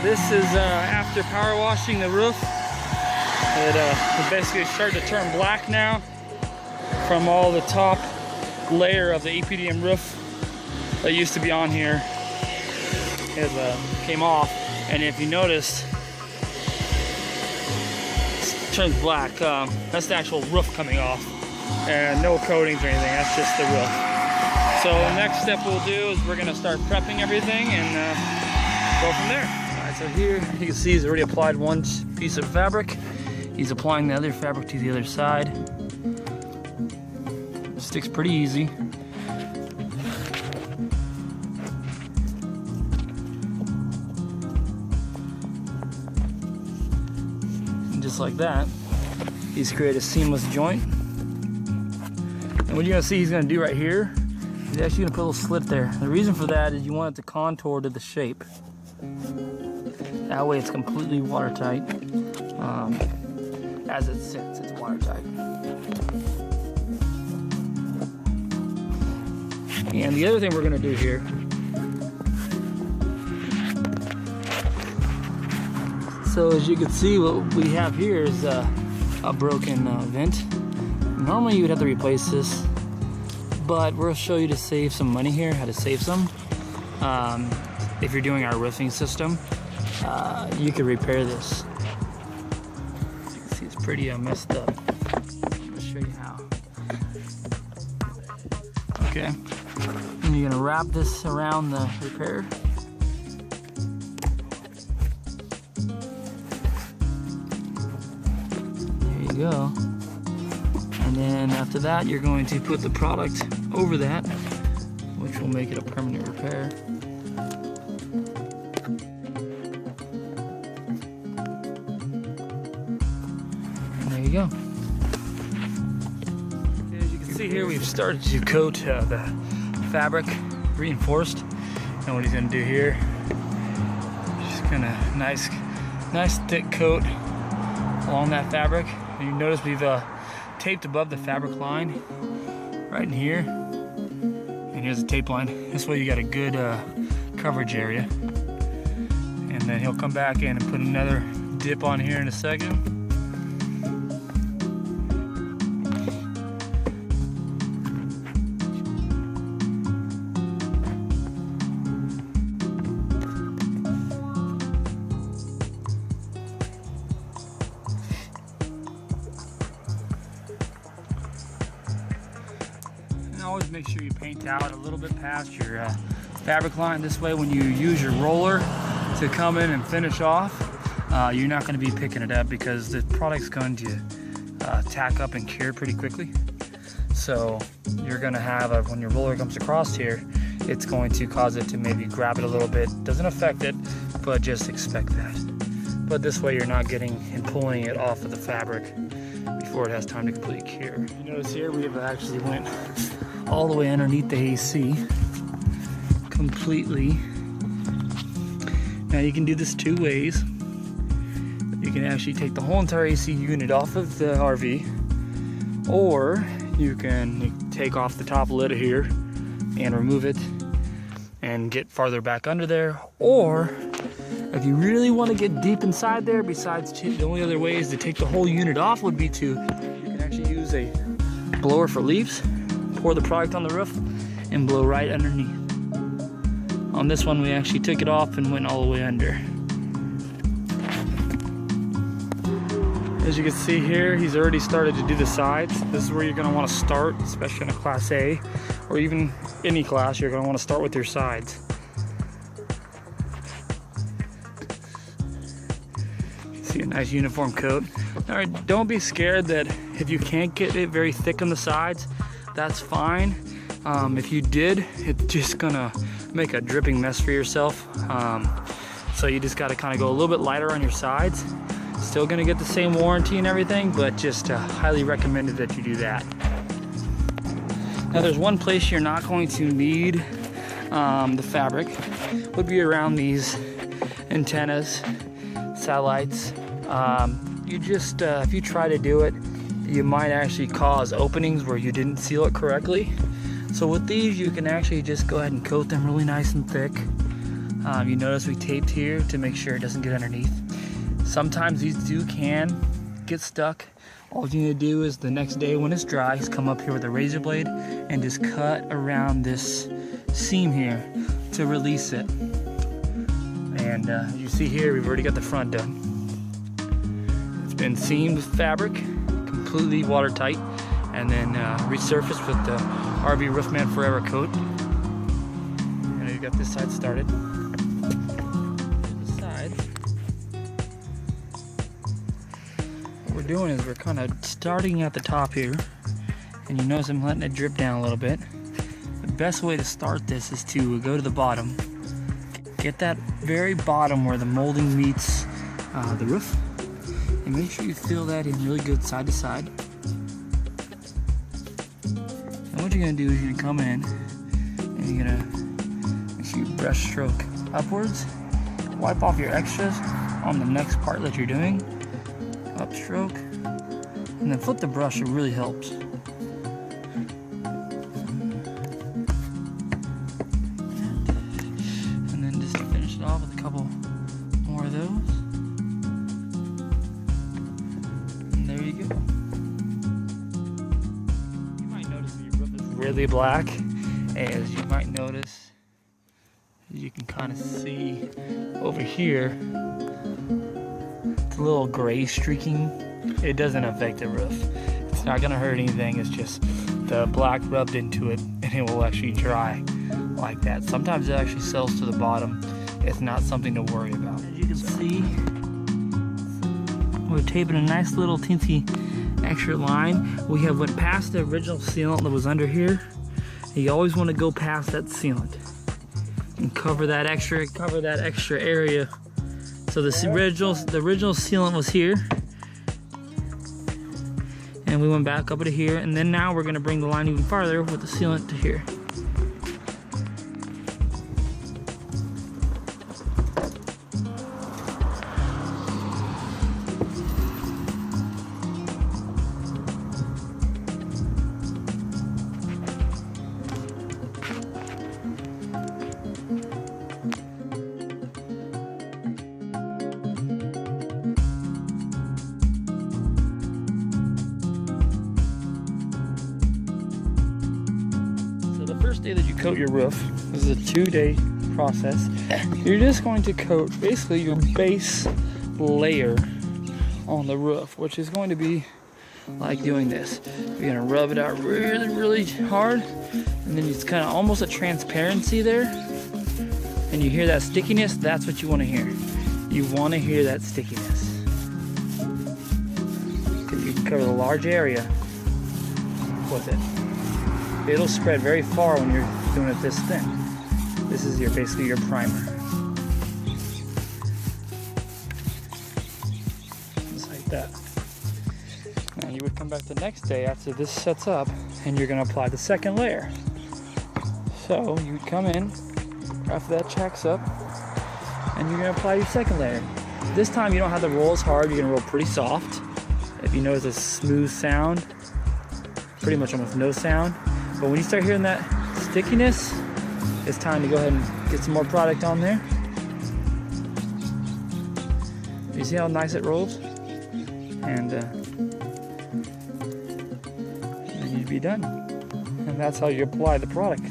This is after power washing the roof. It basically started to turn black now from all the top layer of the EPDM roof that used to be on here. It came off, and if you notice, it turns black. That's the actual roof coming off, and no coatings or anything. That's just the roof. So the next step we'll do is we're gonna start prepping everything and go from there. So here you can see he's already applied one piece of fabric. He's applying the other fabric to the other side. It sticks pretty easy. And just like that, he's created a seamless joint. And what you're gonna see he's gonna do right here, he's actually gonna put a little slit there. The reason for that is you want it to contour to the shape. That way it's completely watertight. As it sits, it's watertight. And the other thing we're gonna do here, so as you can see, what we have here is a broken vent. Normally you would have to replace this, but we'll show you to save some money here, how to save some. If you're doing our roofing system, you could repair this. As you can see, it's pretty messed up. I'll show you how. Okay, and you're gonna wrap this around the repair. There you go. And then after that, you're going to put the product over that, which will make it a permanent repair. Go. As you can see here, we've started to coat the fabric, reinforced. And what he's going to do here, just kind of nice thick coat along that fabric. And you notice we've taped above the fabric line right in here. And here's the tape line. This way you got a good coverage area. And then he'll come back in and put another dip on here in a second. Always make sure you paint out a little bit past your fabric line. This way when you use your roller to come in and finish off, you're not going to be picking it up because the product's going to tack up and cure pretty quickly. So you're going to have, when your roller comes across here, it's going to cause it to maybe grab it a little bit. Doesn't affect it, but just expect that. But this way you're not getting and pulling it off of the fabric before it has time to completely cure. You notice here we have actually went all the way underneath the AC completely. Now you can do this two ways. You can actually take the whole entire AC unit off of the RV, or you can take off the top lid here and remove it and get farther back under there. Or if you really want to get deep inside there, besides the only other way is to take the whole unit off would be to, you can actually use a blower for leaves, pour the product on the roof, and blow right underneath. On this one, we actually took it off and went all the way under. As you can see here, he's already started to do the sides. This is where you're going to want to start, especially in a Class A, or even any class, you're going to want to start with your sides. See a nice uniform coat. All right, don't be scared that if you can't get it very thick on the sides, that's fine. If you did, it's just gonna make a dripping mess for yourself. So you just gotta kind of go a little bit lighter on your sides. Still gonna get the same warranty and everything, but just highly recommended that you do that. Now there's one place you're not going to need the fabric, would be around these antennas, satellites. You just, if you try to do it, you might actually cause openings where you didn't seal it correctly. So with these, you can actually just go ahead and coat them really nice and thick. You notice we taped here to make sure it doesn't get underneath. Sometimes these can get stuck. All you need to do is the next day when it's dry, is come up here with a razor blade and just cut around this seam here to release it. And as you see here, we've already got the front done. It's been seamed with fabric, completely watertight, and then resurfaced with the RV Roofman Forever coat. And we've got this side started. This side, what we're doing is we're kind of starting at the top here, and you notice I'm letting it drip down a little bit. The best way to start this is to go to the bottom, get that very bottom where the molding meets the roof, and make sure you fill that in really good side to side. And what you're going to do is you're going to come in and you're going to make sure you brush stroke upwards, wipe off your extras on the next part that you're doing, upstroke, and then flip the brush. It really helps. And then just finish it off with a couple more of those. And there you go. You might notice that your roof is really black, as you might notice. You can kind of see over here, it's a little gray streaking. It doesn't affect the roof. It's not gonna hurt anything. It's just the black rubbed into it, and it will actually dry like that. Sometimes it actually settles to the bottom. It's not something to worry about. As you can see, we're taping a nice little teensy extra line. We have went past the original sealant that was under here. You always want to go past that sealant and cover that extra area. So the original sealant was here, and we went back up to here, and then now we're going to bring the line even farther with the sealant to here. First day that you coat your roof, this is a 2-day process. You're just going to coat basically your base layer on the roof, which is going to be like doing this. You're gonna rub it out really, really hard, and then it's kind of almost a transparency there. And you hear that stickiness, that's what you want to hear. You want to hear that stickiness. Because you can cover the large area with it. It'll spread very far when you're doing it this thin. This is basically your primer. Just like that. Now you would come back the next day after this sets up, and you're going to apply the second layer. So you would come in after that checks up, and you're going to apply your second layer. This time you don't have to roll as hard. You're going to roll pretty soft. If you notice a smooth sound, pretty much almost no sound. But when you start hearing that stickiness, it's time to go ahead and get some more product on there. You see how nice it rolls? And then you'd be done. And that's how you apply the product.